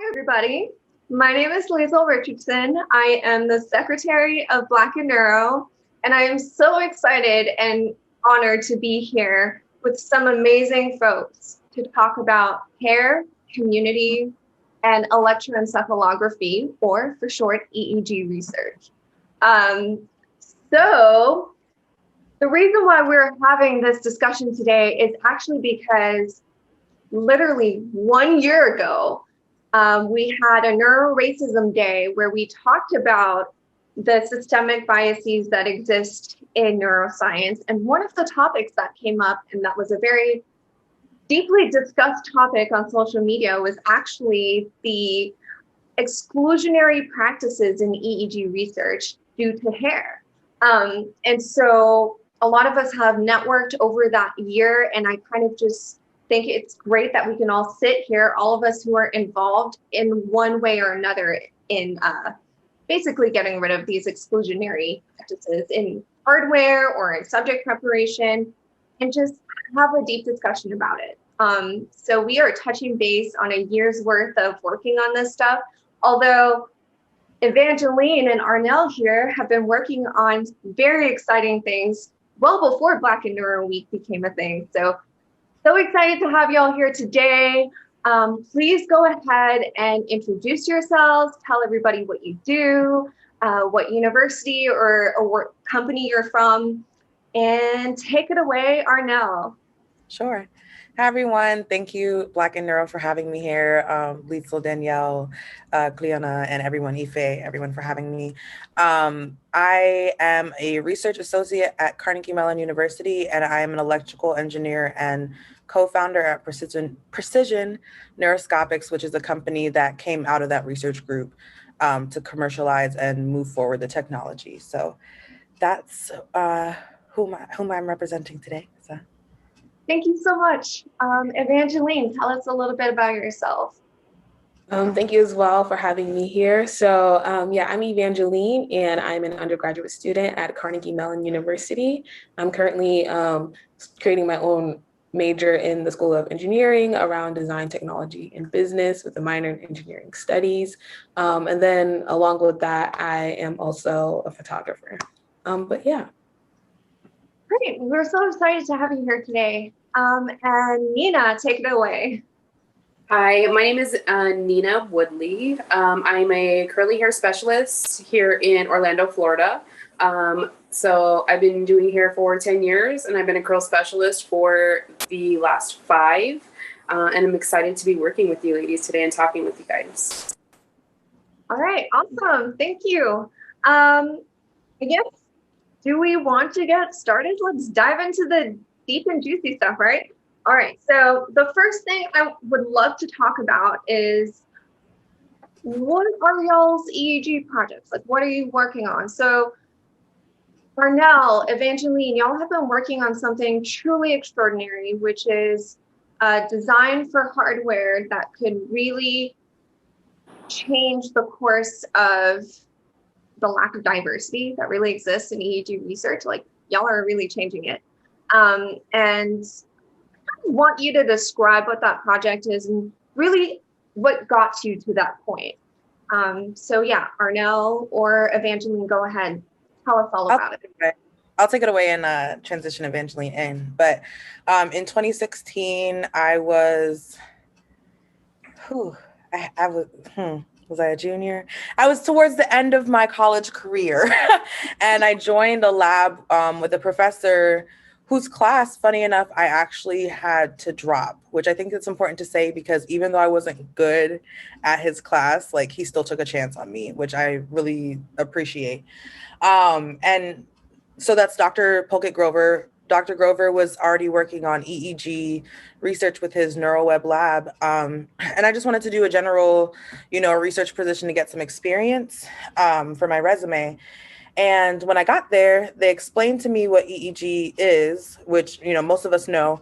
Hi, everybody. My name is Lietsel Richardson. I am the secretary of Black and Neuro, and I am so excited and honored to be here with some amazing folks to talk about hair, community, and electroencephalography, or for short, EEG research. Um, so, the reason why we're having this discussion today is actually because literally 1 year ago, we had a neuro-racism day where we talked about the systemic biases that exist in neuroscience. And one of the topics that came up, and that was a very deeply discussed topic on social media, was actually the exclusionary practices in EEG research due to hair. And so a lot of us have networked over that year, and I kind of just think it's great that we can all sit here, all of us who are involved in one way or another in basically getting rid of these exclusionary practices in hardware or in subject preparation, and just have a deep discussion about it. So we are touching base on a year's worth of working on this stuff, although Evangeline and Arnell here have been working on very exciting things well before Black and Neuro Week became a thing. So excited to have y'all here today. Please go ahead and introduce yourselves, tell everybody what you do, what university or company you're from, and take it away, Arnell. Sure. Hi, everyone. Thank you, Black and Neuro, for having me here. Lietsel, Danielle, Cleona, and everyone, Ife, everyone for having me. I am a research associate at Carnegie Mellon University, and I am an electrical engineer and co-founder at Precision Neuroscopics, which is a company that came out of that research group to commercialize and move forward the technology. So that's whom I'm representing today. So. Thank you so much. Evangeline, tell us a little bit about yourself. Thank you as well for having me here. So I'm Evangeline, and I'm an undergraduate student at Carnegie Mellon University. I'm currently creating my own major in the School of Engineering around design, technology, and business with a minor in engineering studies. And then along with that, I am also a photographer. But yeah. Great. We're so excited to have you here today. And Nina, take it away. Hi, my name is Nina Woodley. I'm a curly hair specialist here in Orlando, Florida. So I've been doing hair for 10 years, and I've been a curl specialist for the last 5. And I'm excited to be working with you ladies today and talking with you guys. All right, awesome. Thank you. I guess, do we want to get started? Let's dive into the deep and juicy stuff, right? All right, so the first thing I would love to talk about is, what are y'all's EEG projects? Like, what are you working on? So Arnell, Evangeline, y'all have been working on something truly extraordinary, which is design for hardware that could really change the course of the lack of diversity that really exists in EEG research. Like, y'all are really changing it. And I want you to describe what that project is and really what got you to that point. So yeah, Arnell or Evangeline, go ahead. Tell us all about it. I'll take it away and transition Evangeline in. But in 2016, I was, was I a junior? I was towards the end of my college career, and I joined a lab with a professor whose class, funny enough, I actually had to drop, which I think it's important to say, because even though I wasn't good at his class, like, he still took a chance on me, which I really appreciate. And so that's Dr. Pulkit Grover. Dr. Grover was already working on EEG research with his NeuroWeb lab. And I just wanted to do a general, research position to get some experience for my resume. And when I got there, they explained to me what EEG is, which, most of us know,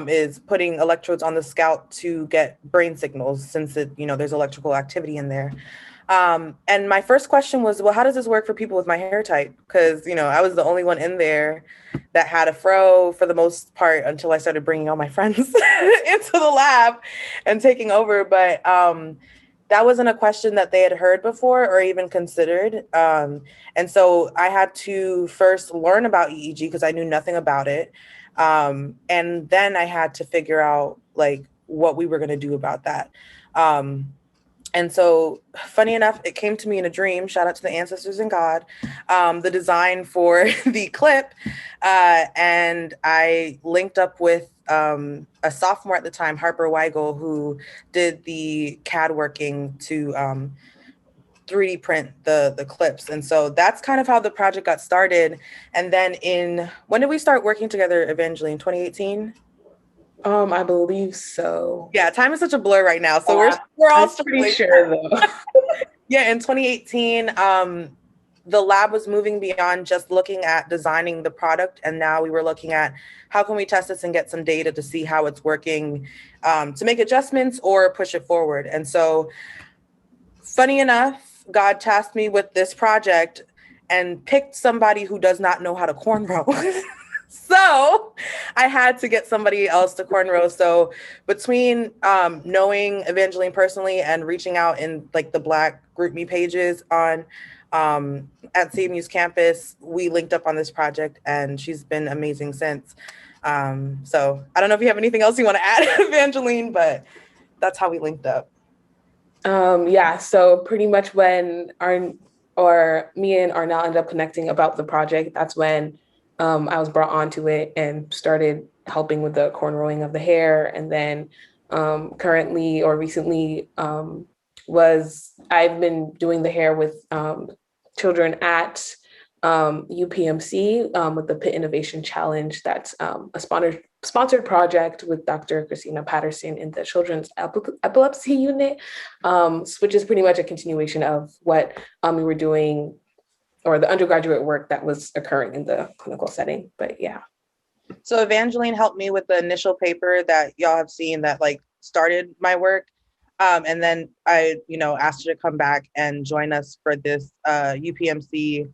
is putting electrodes on the scalp to get brain signals, since there's electrical activity in there. And my first question was, well, how does this work for people with my hair type? Because, I was the only one in there that had a fro for the most part until I started bringing all my friends into the lab and taking over. But that wasn't a question that they had heard before or even considered. And so I had to first learn about EEG because I knew nothing about it. And then I had to figure out like what we were going to do about that. And so, funny enough, it came to me in a dream. Shout out to the ancestors and God, the design for the clip. And I linked up with a sophomore at the time, Harper Weigel, who did the CAD working to 3D print the clips. And so that's kind of how the project got started. And then when did we start working together, Evangeline? 2018? I believe so. Yeah, time is such a blur right now. So we're all pretty sure though. Yeah, in 2018, the lab was moving beyond just looking at designing the product. And now we were looking at how can we test this and get some data to see how it's working, to make adjustments or push it forward. And so funny enough, God tasked me with this project and picked somebody who does not know how to cornrow. So I had to get somebody else to cornrow. So between knowing Evangeline personally and reaching out in like the Black GroupMe pages on at CMU's campus, we linked up on this project and she's been amazing since. So I don't know if you have anything else you want to add, Evangeline, but that's how we linked up. Yeah, so pretty much when me and Arnell ended up connecting about the project, that's when I was brought onto it and started helping with the cornrowing of the hair. And then currently or recently I've been doing the hair with children at UPMC with the Pit Innovation Challenge. That's a sponsored project with Dr. Christina Patterson in the Children's Epilepsy Unit, which is pretty much a continuation of what we were doing or the undergraduate work that was occurring in the clinical setting. But yeah. So Evangeline helped me with the initial paper that y'all have seen that like started my work. And then I, asked her to come back and join us for this UPMC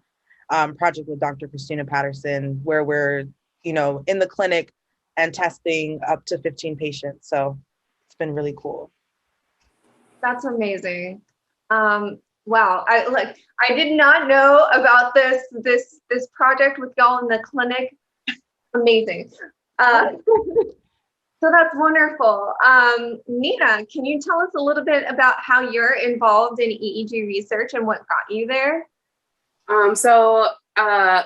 project with Dr. Christina Patterson, where we're, in the clinic and testing up to 15 patients. So it's been really cool. That's amazing. Wow, I did not know about this project with y'all in the clinic. Amazing. So that's wonderful. Nina, can you tell us a little bit about how you're involved in EEG research and what got you there? So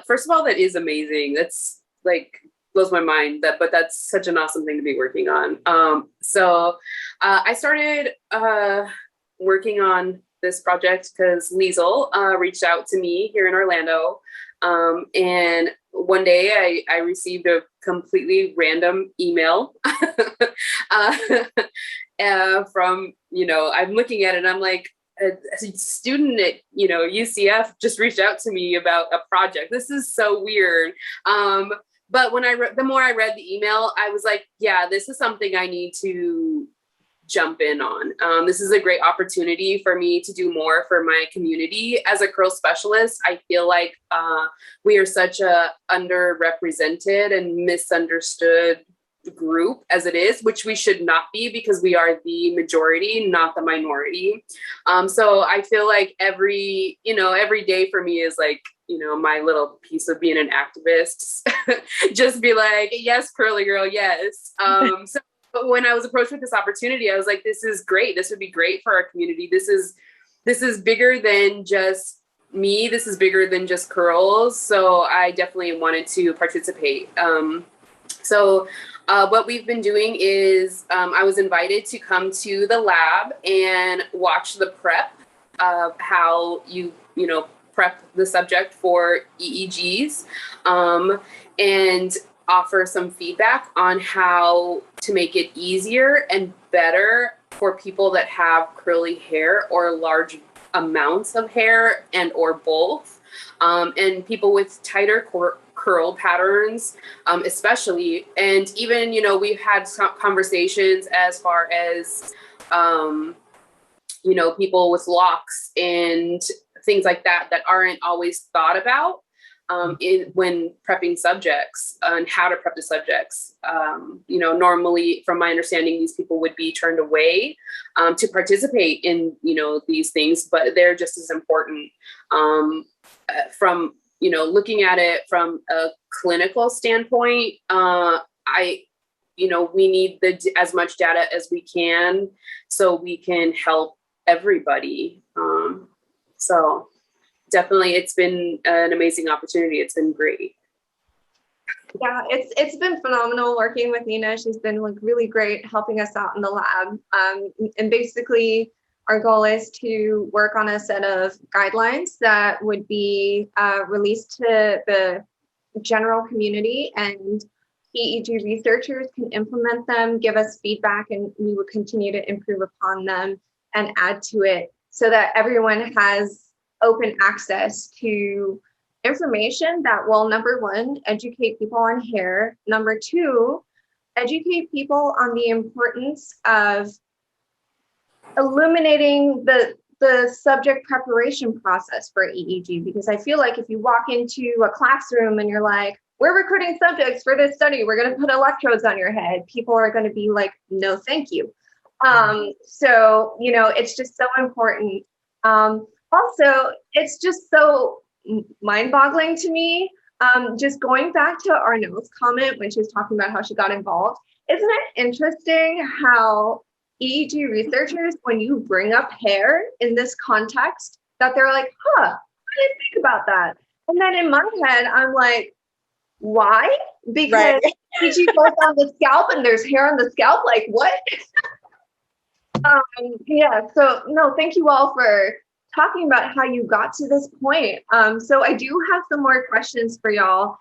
first of all, that is amazing. That's like blows my mind, but that's such an awesome thing to be working on. So I started working on this project because Lietsel reached out to me here in Orlando. And one day I received a completely random email from, I'm looking at it and I'm like, a student at, UCF just reached out to me about a project. This is so weird. But when the more I read the email, I was like, yeah, this is something I need to jump in on. This is a great opportunity for me to do more for my community. As a curl specialist, I feel like we are such a underrepresented and misunderstood group as it is, which we should not be because we are the majority, not the minority. So I feel like every day for me is like, my little piece of being an activist. Just be like, yes, curly girl, yes. So but when I was approached with this opportunity, I was like, this is great. This would be great for our community. This is bigger than just me. This is bigger than just curls. So I definitely wanted to participate. So what we've been doing is I was invited to come to the lab and watch the prep of how you prep the subject for EEGs and offer some feedback on how to make it easier and better for people that have curly hair or large amounts of hair and or both, and people with tighter curl patterns, especially. And even, we've had some conversations as far as, people with locks and things like that aren't always thought about. when prepping subjects and how to prep the subjects. Normally, from my understanding, these people would be turned away to participate in, these things, but they're just as important. From, looking at it from a clinical standpoint, we need as much data as we can so we can help everybody. So definitely, it's been an amazing opportunity. It's been great. Yeah, it's been phenomenal working with Nina. She's been like really great helping us out in the lab. And basically, our goal is to work on a set of guidelines that would be released to the general community, and EEG researchers can implement them, give us feedback, and we will continue to improve upon them and add to it so that everyone has open access to information that will, number one, educate people on hair. Number two, educate people on the importance of illuminating the subject preparation process for EEG, because I feel like if you walk into a classroom and you're like, we're recruiting subjects for this study, we're going to put electrodes on your head, people are going to be like, no, thank you. So, it's just so important. Also, it's just so mind-boggling to me. Just going back to Arnaud's comment when she was talking about how she got involved, isn't it interesting how EEG researchers, when you bring up hair in this context, that they're like, I didn't think about that. And then in my head, I'm like, why? Because EEG goes on the scalp and there's hair on the scalp. Like, what? So no, thank you all for talking about how you got to this point. So I do have some more questions for y'all.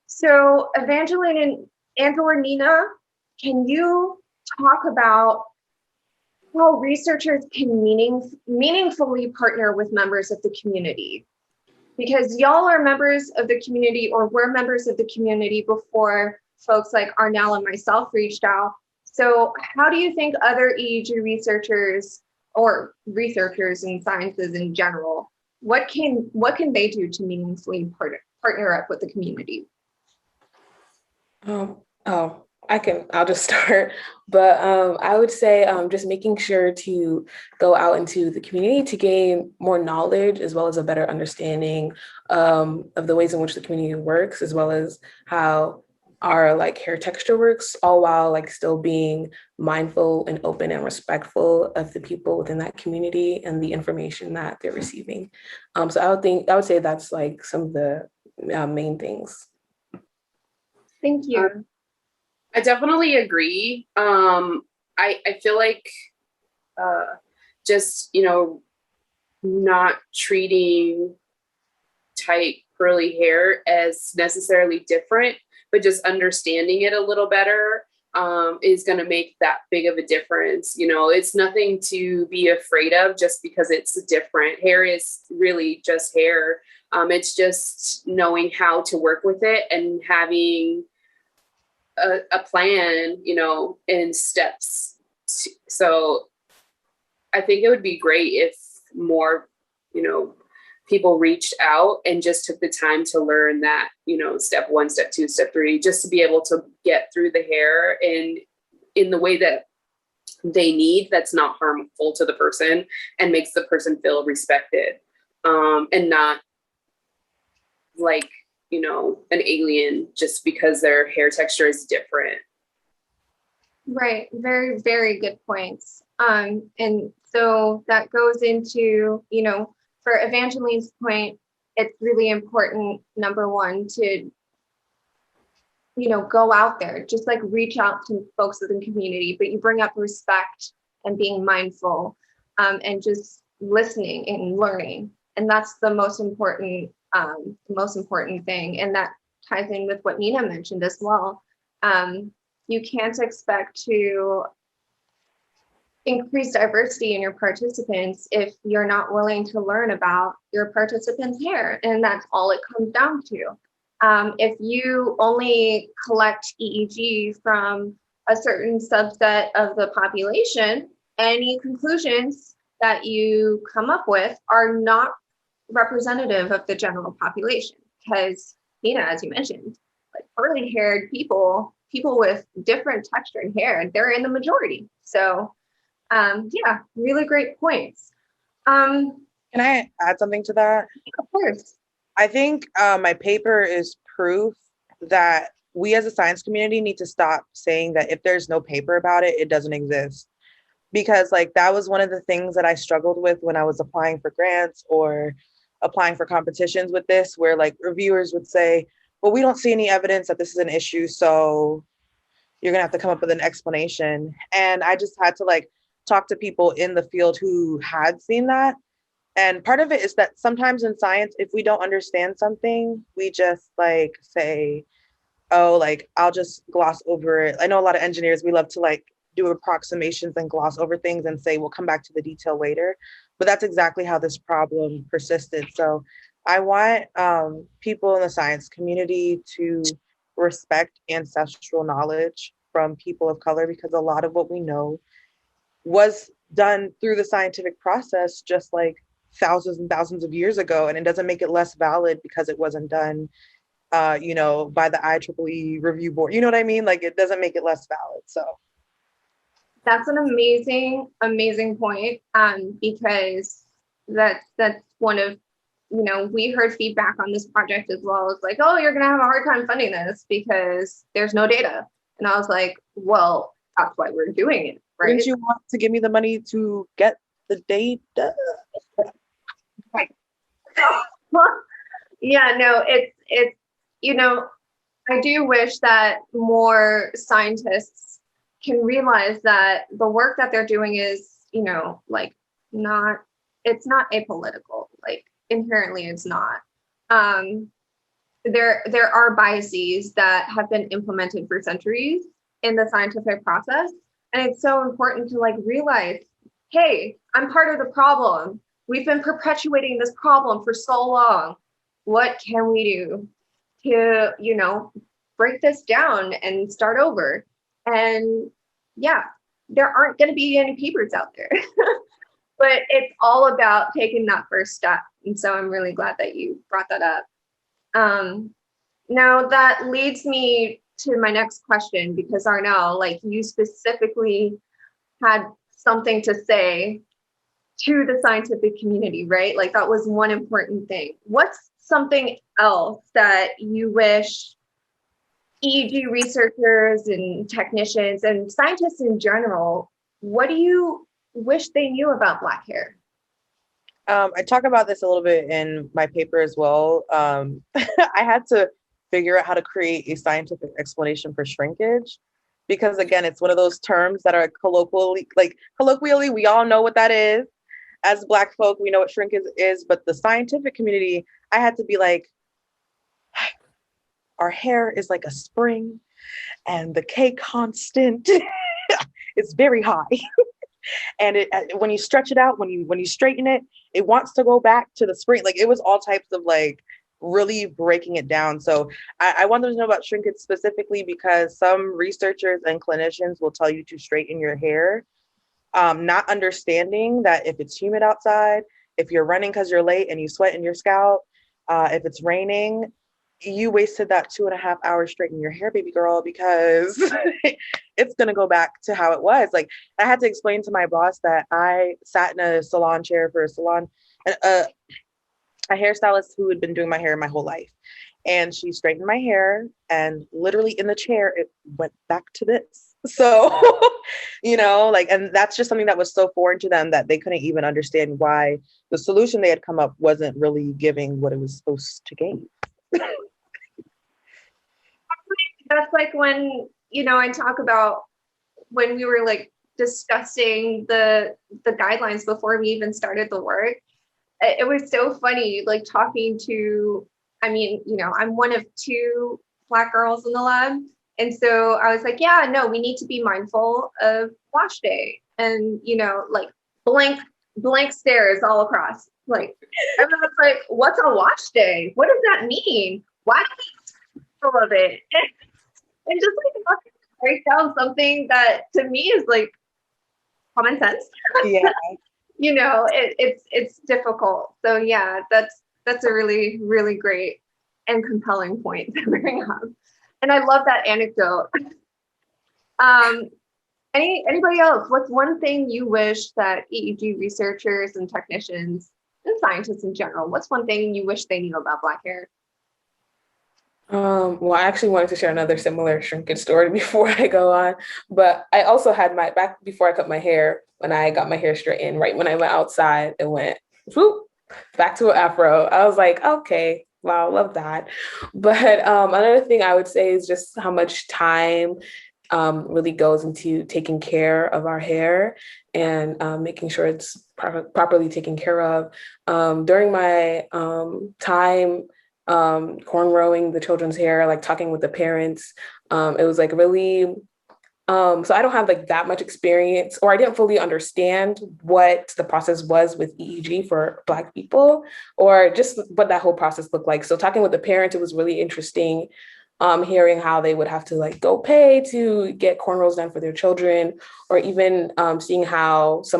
So Evangeline and/or Nina, can you talk about how researchers can meaningfully partner with members of the community? Because y'all are members of the community, or were members of the community before folks like Arnell and myself reached out. So how do you think other EEG researchers or researchers in sciences in general, what can they do to meaningfully partner up with the community? I'll just start. But I would say just making sure to go out into the community to gain more knowledge, as well as a better understanding of the ways in which the community works, as well as how our hair texture works, all while still being mindful and open and respectful of the people within that community and the information that they're receiving. So I would say that's some of the main things. Thank you. I definitely agree. I feel like just, not treating tight curly hair as necessarily different, but just understanding it a little better is going to make that big of a difference. It's nothing to be afraid of just because it's different. Hair is really just hair. It's just knowing how to work with it and having a plan, in steps. So I think it would be great if more, people reached out and just took the time to learn that, step 1, step 2, step 3, just to be able to get through the hair and in the way that they need, that's not harmful to the person and makes the person feel respected, and not an alien just because their hair texture is different. Right. Very, very good points. And so that goes into, for Evangeline's point, it's really important, number one, to, go out there, just reach out to folks within the community, but you bring up respect and being mindful, and just listening and learning. And that's the most important thing. And that ties in with what Nina mentioned as well. You can't expect to increase diversity in your participants if you're not willing to learn about your participants' hair. And that's all it comes down to. If you only collect EEG from a certain subset of the population, any conclusions that you come up with are not representative of the general population. because, as you mentioned, like curly haired people with different textured hair, they're in the majority. So yeah, really great points. Can I add something to that? Of course. I think my paper is proof that we as a science community need to stop saying that if there's no paper about it, it doesn't exist. Because like that was one of the things that I struggled with when I was applying for grants or applying for competitions with this, where like reviewers would say, well, we don't see any evidence that this is an issue, so you're gonna have to come up with an explanation. And I just had to like talk to people in the field who had seen that. And part of it is that sometimes in science, if we don't understand something, we just like say, oh, like I'll just gloss over it. I know a lot of engineers, we love to like do approximations and gloss over things and say, we'll come back to the detail later. But that's exactly how this problem persisted. So I want people in the science community to respect ancestral knowledge from people of color, because a lot of what we know was done through the scientific process, just like thousands and thousands of years ago. And it doesn't make it less valid because it wasn't done by the IEEE review board. You know what I mean? Like it doesn't make it less valid. So that's an amazing point. Because that's one of, we heard feedback on this project as well. It's like, oh, you're gonna have a hard time funding this because there's no data. And I was like, well, that's why we're doing it, right? Didn't you want to give me the money to get the data? Right. Yeah, no, it's I do wish that more scientists can realize that the work that they're doing is, like it's not apolitical. Like inherently it's not. There are biases that have been implemented for centuries in the scientific process. And it's so important to like realize, hey, I'm part of the problem. We've been perpetuating this problem for so long. What can we do to, break this down and start over? And yeah, there aren't going to be any papers out there, but it's all about taking that first step. And so I'm really glad that you brought that up. Now that leads me to my next question, because Arnell, like you specifically had something to say to the scientific community, right? Like that was one important thing. What's something else that you wish EEG researchers and technicians and scientists in general, what do you wish they knew about Black hair? I talk about this a little bit in my paper as well. I had to figure out how to create a scientific explanation for shrinkage, because again, it's one of those terms that are colloquially, we all know what that is. As Black folk, we know what shrinkage is, but the scientific community, I had to be like, our hair is like a spring and the K constant is very high. And when you stretch it out, when you straighten it, it wants to go back to the spring. Like it was all types of like really breaking it down. So I want them to know about shrinkage specifically because some researchers and clinicians will tell you to straighten your hair, not understanding that if it's humid outside, if you're running because you're late and you sweat in your scalp, if it's raining, you wasted that 2.5 hours straightening your hair, baby girl, because it's going to go back to how it was. Like I had to explain to my boss that I sat in a salon chair for a salon, and a hairstylist who had been doing my hair my whole life. And she straightened my hair and literally in the chair, it went back to this. So, and that's just something that was so foreign to them that they couldn't even understand why the solution they had come up wasn't really giving what it was supposed to give. That's like when, I talk about when we were like discussing the guidelines before we even started the work. It was so funny, like talking to, I'm one of 2 Black girls in the lab. And so I was like, yeah, no, we need to be mindful of wash day. And, like blank stares all across. Like everyone's like, what's a wash day? What does that mean? Why do we full of it? And just like break down something that to me is like common sense. Yeah. It's difficult. So yeah, that's a really, really great and compelling point to bring up. And I love that anecdote. Anybody else? What's one thing you wish that EEG researchers and technicians and scientists in general, what's one thing you wish they knew about Black hair? Well, I actually wanted to share another similar shrinkage story before I go on, but I also had back before I cut my hair, when I got my hair straightened, right when I went outside, it went whoop, back to an afro. I was like, okay, wow, love that. But another thing I would say is just how much time really goes into taking care of our hair and making sure it's properly taken care of. During my time cornrowing the children's hair, like talking with the parents, it was like really, so I don't have like that much experience, or I didn't fully understand what the process was with EEG for Black people, or just what that whole process looked like. So talking with the parents, it was really interesting, hearing how they would have to like go pay to get cornrows done for their children, or even seeing how a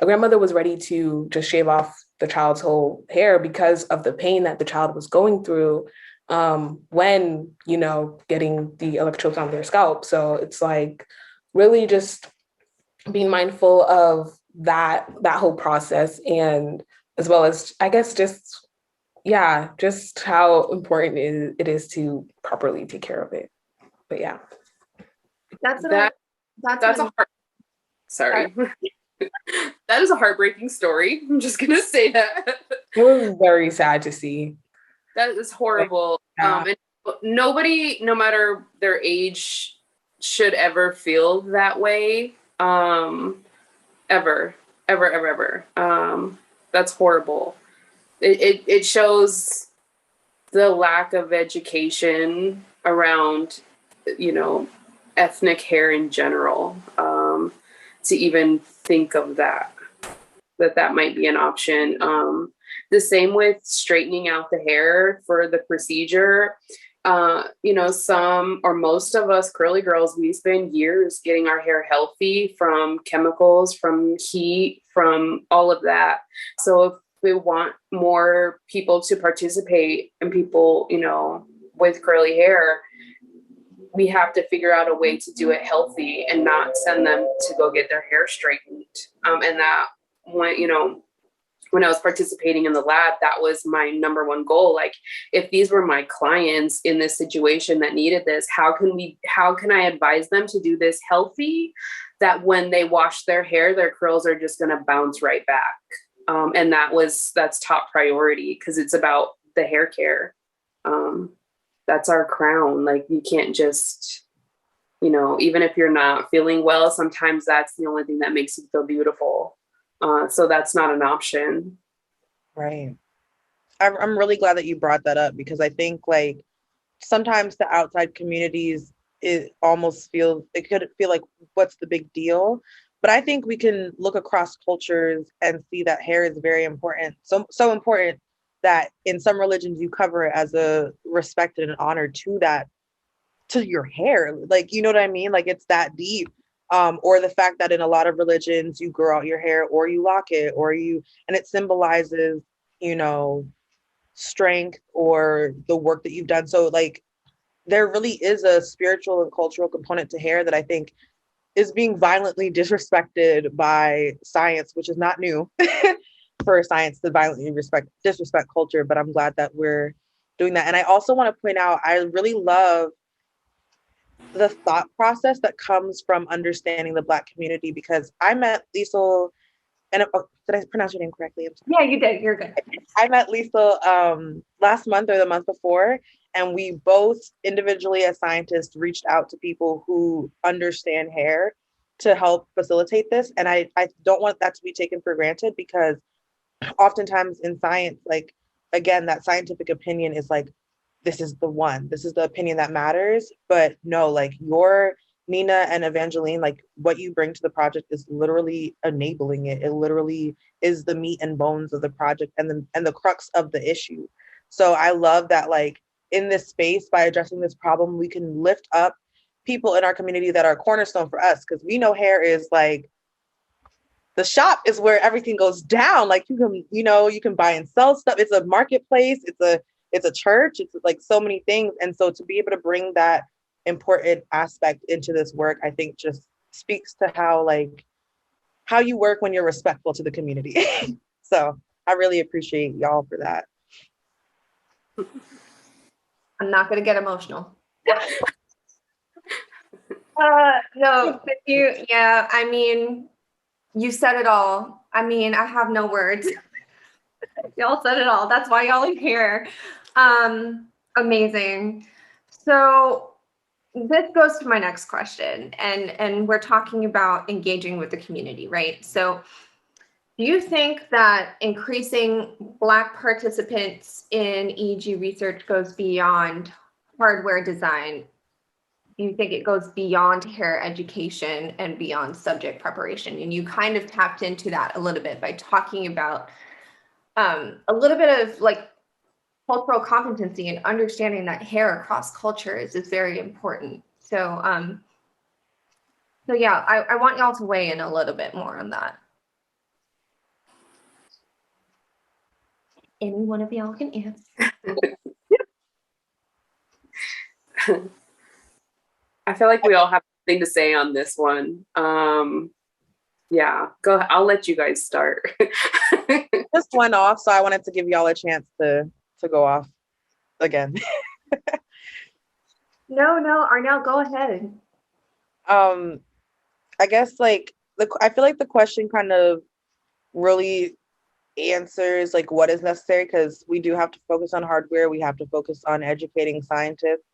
grandmother was ready to just shave off the child's whole hair because of the pain that the child was going through when, getting the electrodes on their scalp. So it's like really just being mindful of that whole process, and as well as, I guess, just how important it is to properly take care of it. But yeah. That's a sorry. That is a heartbreaking story. I'm just gonna say that. It was very sad to see. That is horrible. Yeah. And nobody, no matter their age, should ever feel that way. Ever. That's horrible. It shows the lack of education around, ethnic hair in general, to even think of that might be an option. The same with straightening out the hair for the procedure. Some or most of us curly girls, we spend years getting our hair healthy from chemicals, from heat, from all of that. So if we want more people to participate, and people, with curly hair, we have to figure out a way to do it healthy and not send them to go get their hair straightened. And that when I was participating in the lab, that was my number one goal. Like, if these were my clients in this situation that needed this, how can I advise them to do this healthy, that when they wash their hair, their curls are just going to bounce right back. And that's top priority, because it's about the hair care. That's our crown. Like, you can't just, even if you're not feeling well, sometimes that's the only thing that makes you feel beautiful. So that's not an option. Right. I'm really glad that you brought that up, because I think like sometimes the outside communities, it could feel like, what's the big deal? But I think we can look across cultures and see that hair is very important. So important that in some religions you cover it as a respect and an honor to your hair. Like, you know what I mean? Like, it's that deep. Or the fact that in a lot of religions you grow out your hair, or you lock it, and it symbolizes, strength or the work that you've done. So like, there really is a spiritual and cultural component to hair that I think is being violently disrespected by science, which is not new for science to violently disrespect culture. But I'm glad that we're doing that. And I also want to point out, I really love the thought process that comes from understanding the Black community, because I met Lietsel, and did I pronounce your name correctly? Yeah, you did. You're good. I met Lietsel last month or the month before, and we both individually as scientists reached out to people who understand hair to help facilitate this. And I don't want that to be taken for granted, because oftentimes in science, like, again, that scientific opinion is like, this is the opinion that matters. But no, like, your Nina and Evangeline, like, what you bring to the project is literally enabling it. It literally is the meat and bones of the project and the crux of the issue. So I love that, like, in this space, by addressing this problem, we can lift up people in our community that are a cornerstone for us, because we know hair is like, the shop is where everything goes down. Like, you can buy and sell stuff. It's a marketplace. it's a church, it's like so many things. And so to be able to bring that important aspect into this work, I think just speaks to how you work when you're respectful to the community. So I really appreciate y'all for that. I'm not going to get emotional. No, thank you. Yeah, I mean, you said it all. I mean, I have no words. Y'all said it all. That's why y'all are here. Amazing. So this goes to my next question, and we're talking about engaging with the community, right? So do you think that increasing Black participants in EEG research goes beyond hardware design? Do you think it goes beyond hair education and beyond subject preparation? And you kind of tapped into that a little bit by talking about a little bit of like cultural competency and understanding that hair across cultures is very important. So, yeah, I want y'all to weigh in a little bit more on that. Any one of y'all can answer. I feel like we all have something to say on this one. Yeah, go ahead. I'll let you guys start. Just went off, so I wanted to give y'all a chance to go off again. No, Arnell, go ahead. I guess I feel like the question kind of really answers like what is necessary, because we do have to focus on hardware. We have to focus on educating scientists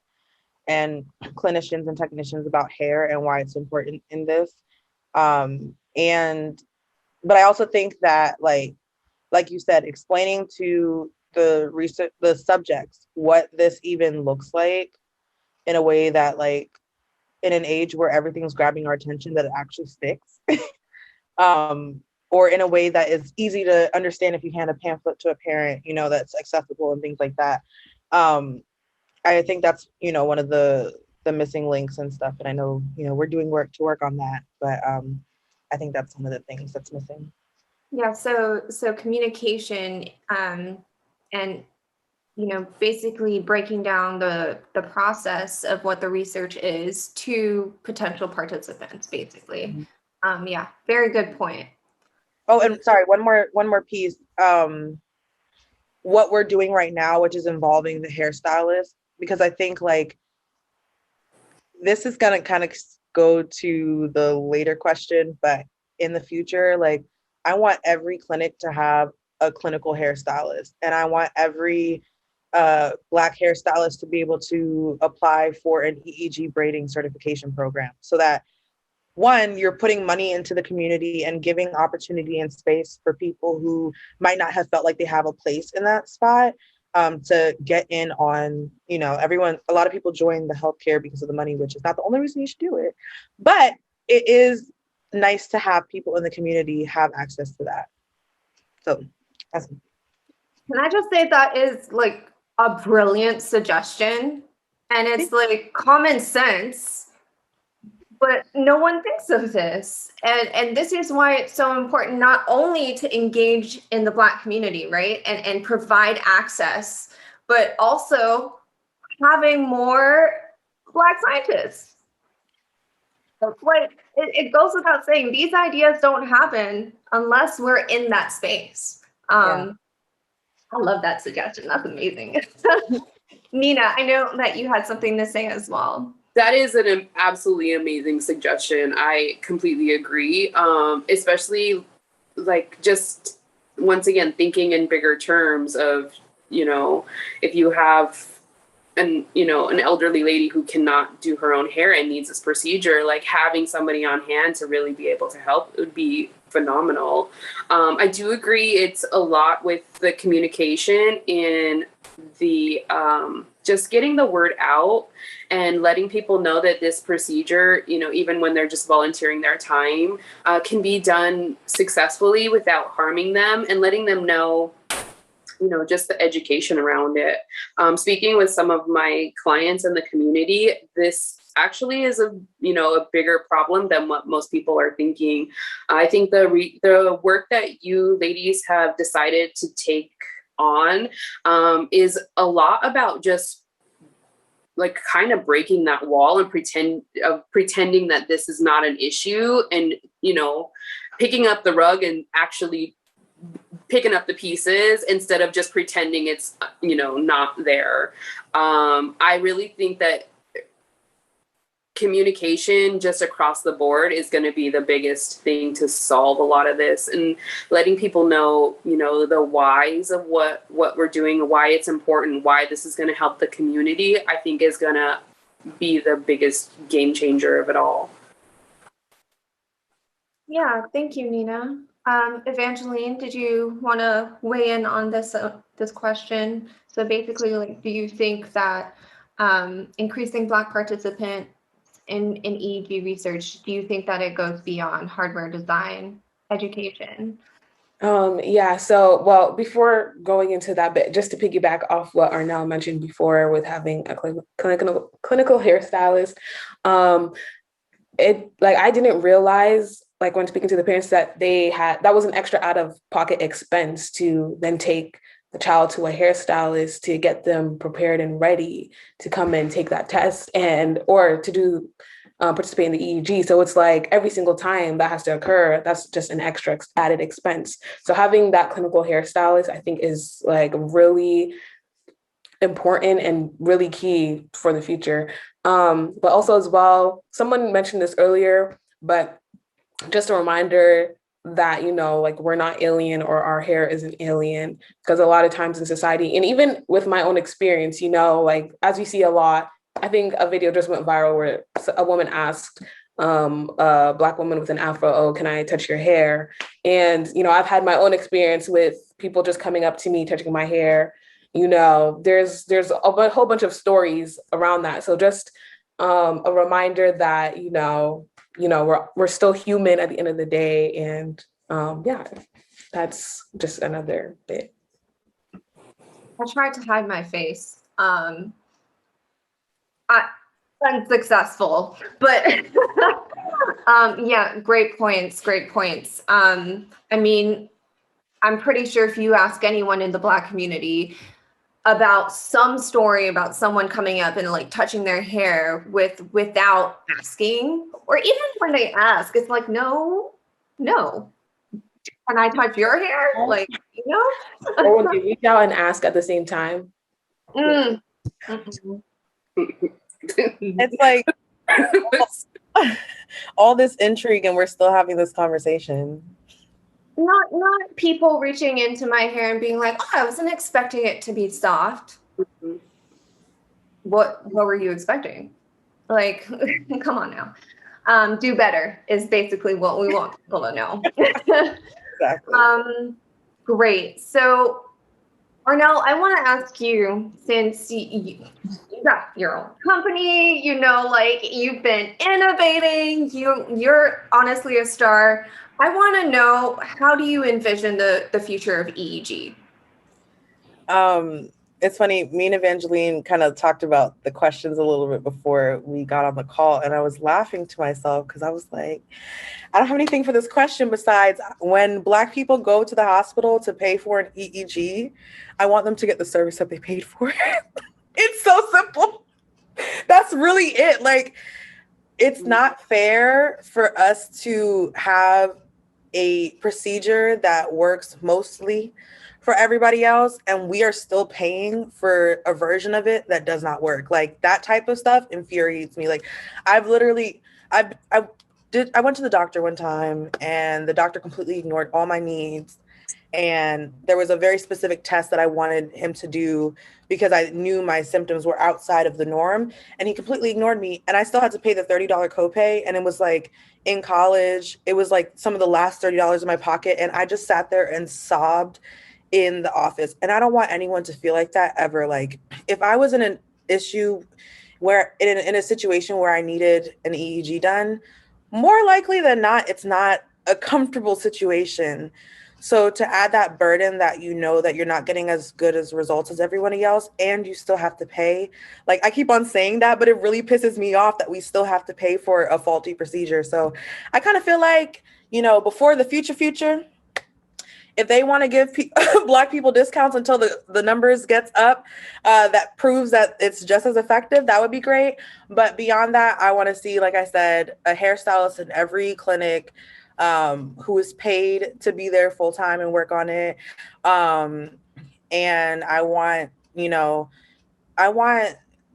and clinicians and technicians about hair and why it's important in this. But I also think that like you said, explaining to the subjects what this even looks like in a way that like in an age where everything's grabbing our attention, that it actually sticks. Or in a way that is easy to understand if you hand a pamphlet to a parent, that's accessible and things like that. I think that's, one of the missing links and stuff. And I know, we're doing work on that, but I think that's one of the things that's missing. Yeah, so communication and basically breaking down the process of what the research is to potential participants, basically. Mm-hmm. Yeah, very good point. Oh, and sorry, one more piece. What we're doing right now, which is involving the hairstylist, because I think like this is gonna kind of go to the later question, but in the future, like I want every clinic to have a clinical hairstylist, and I want every Black hairstylist to be able to apply for an EEG braiding certification program, so that one, you're putting money into the community and giving opportunity and space for people who might not have felt like they have a place in that spot, to get in on, a lot of people join the healthcare because of the money, which is not the only reason you should do it, but it is nice to have people in the community have access to that. So can I just say that is like a brilliant suggestion, and it's like common sense, but no one thinks of this. And this is why it's so important not only to engage in the Black community, right? And provide access, but also having more Black scientists. Like it goes without saying, these ideas don't happen unless we're in that space. I love that suggestion. That's amazing. Nina, I know that you had something to say as well. That is an absolutely amazing suggestion. I completely agree. Especially like just once again, thinking in bigger terms of, if you have an elderly lady who cannot do her own hair and needs this procedure, like having somebody on hand to really be able to help would be phenomenal. I do agree. It's a lot with the communication in the, just getting the word out and letting people know that this procedure, even when they're just volunteering their time, can be done successfully without harming them, and letting them know, just the education around it. Speaking with some of my clients in the community, this actually is a bigger problem than what most people are thinking. I think the work that you ladies have decided to take on, is a lot about just like kind of breaking that wall and pretending that this is not an issue, and, you know, picking up the rug and actually picking up the pieces instead of just pretending it's, you know, not there. I really think that communication just across the board is going to be the biggest thing to solve a lot of this, and letting people know, you know, the whys of what we're doing, why it's important, why this is going to help the community, I think is going to be the biggest game changer of it all. Yeah, thank you, Nina. Evangeline, did you want to weigh in on this question? So basically, like, do you think that increasing Black participants in EEG research, do you think that it goes beyond hardware design education? Yeah, so, well, before going into that bit, just to piggyback off what Arnell mentioned before with having a clinical hairstylist, I didn't realize, like, when speaking to the parents, that that was an extra out of pocket expense to then take the child to a hairstylist to get them prepared and ready to come and take that test or to do participate in the EEG. So it's like every single time that has to occur, that's just an extra added expense. So having that clinical hairstylist, I think, is like really important and really key for the future. But also as well, someone mentioned this earlier, but just a reminder that, you know, like, we're not alien, or our hair isn't alien, because a lot of times in society, and even with my own experience, you know, like, as we see a lot, I think a video just went viral where a woman asked a Black woman with an afro, "Oh, can I touch your hair?" And, you know, I've had my own experience with people just coming up to me, touching my hair. You know, there's a whole bunch of stories around that. So just a reminder that, you know, we're still human at the end of the day. And yeah, that's just another bit. I tried to hide my face. Unsuccessful, but yeah, great points. I mean, I'm pretty sure if you ask anyone in the Black community about some story about someone coming up and like touching their hair without asking, or even when they ask, it's like, no, can I touch your hair? Like, you know? Or when they reach out and ask at the same time. It's like all this intrigue, and we're still having this conversation. Not people reaching into my hair and being like, "Oh, I wasn't expecting it to be soft." Mm-hmm. What were you expecting? Like, come on now. Do better is basically what we want people to know. Exactly. Great. So, Arnell, I want to ask you, since you got your own company, you know, like, you've been innovating, you're honestly a star. I want to know, how do you envision the future of EEG? It's funny, me and Evangeline kind of talked about the questions a little bit before we got on the call, and I was laughing to myself because I was like, I don't have anything for this question besides, when Black people go to the hospital to pay for an EEG, I want them to get the service that they paid for. It's so simple. That's really it. Like, it's not fair for us to have a procedure that works mostly for everybody else, and we are still paying for a version of it that does not work. Like, that type of stuff infuriates me. Like, I went to the doctor one time, and the doctor completely ignored all my needs. And there was a very specific test that I wanted him to do because I knew my symptoms were outside of the norm, and he completely ignored me. And I still had to pay the $30 copay. And it was like, in college, it was like some of the last $30 in my pocket. And I just sat there and sobbed in the office. And I don't want anyone to feel like that ever. Like, if I was in an issue where in a situation where I needed an EEG done, more likely than not, it's not a comfortable situation. So to add that burden that you know that you're not getting as good as results as everybody else, and you still have to pay, like, I keep on saying that, but it really pisses me off that we still have to pay for a faulty procedure. So I kind of feel like, you know, before the future, if they want to give Black people discounts until the numbers gets up, that proves that it's just as effective, that would be great. But beyond that, I want to see, like I said, a hairstylist in every clinic who is paid to be there full time and work on it. And I want,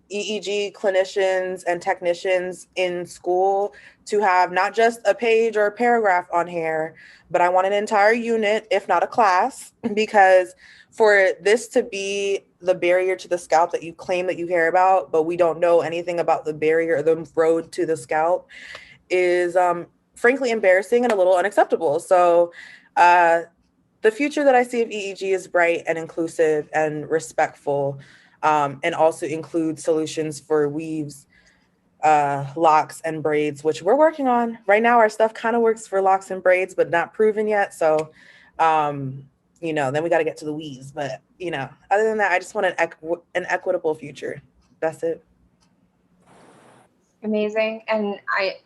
EEG clinicians and technicians in school to have not just a page or a paragraph on hair, but I want an entire unit, if not a class, because for this to be the barrier to the scalp that you claim that you care about, but we don't know anything about the barrier or the road to the scalp is frankly embarrassing and a little unacceptable. So the future that I see of EEG is bright and inclusive and respectful, and also includes solutions for weaves, locks, and braids, which we're working on. Right now, our stuff kind of works for locks and braids, but not proven yet. So, then we got to get to the weaves. But, other than that, I just want an equitable future. That's it. Amazing. And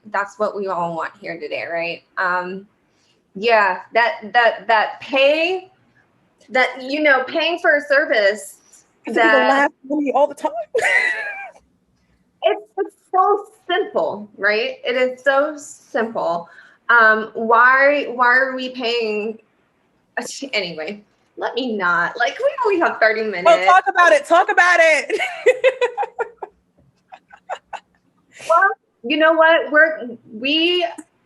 that's what we all want here today, right? Yeah, that pay, that, paying for a service. It's the last money all the time. It's so simple, right? It is so simple. Why are we paying? Anyway, let me not. Like, we only have 30 minutes. Oh, talk about it. Well, you know what? We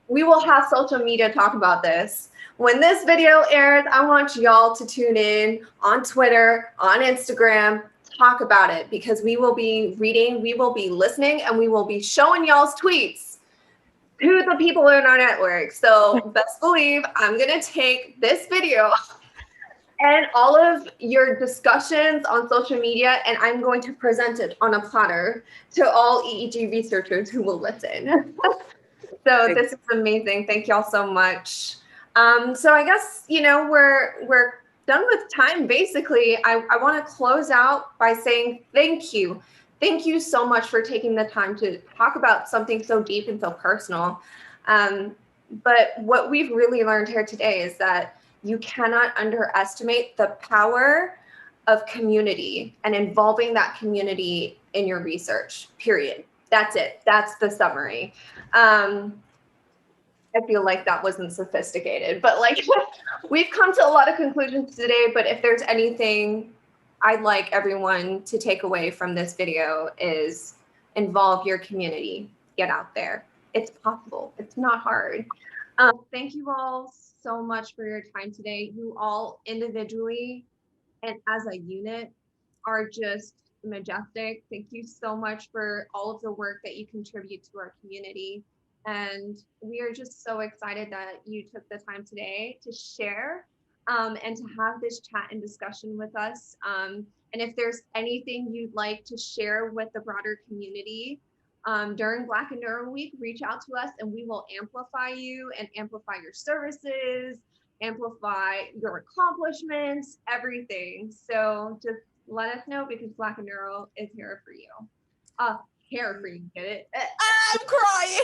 will have social media talk about this. When this video airs, I want y'all to tune in on Twitter, on Instagram, talk about it, because we will be reading, we will be listening, and we will be showing y'all's tweets to the people in our network. So best believe I'm going to take this video and all of your discussions on social media, and I'm going to present it on a platter to all EEG researchers who will listen. So this is amazing. Thank y'all so much. So I guess, we're done with time. Basically, I want to close out by saying thank you. Thank you so much for taking the time to talk about something so deep and so personal. But what we've really learned here today is that you cannot underestimate the power of community and involving that community in your research, period. That's it. That's the summary. I feel like that wasn't sophisticated, but we've come to a lot of conclusions today. But if there's anything I'd like everyone to take away from this video is involve your community, get out there. It's possible. It's not hard. Thank you all so much for your time today. You all individually and as a unit are just majestic. Thank you so much for all of the work that you contribute to our community. And we are just so excited that you took the time today to share and to have this chat and discussion with us. And if there's anything you'd like to share with the broader community during Black and Neuro Week, reach out to us and we will amplify you and amplify your services, amplify your accomplishments, everything. So just let us know, because Black and Neuro is here for you. Here for you, get it? I'm crying.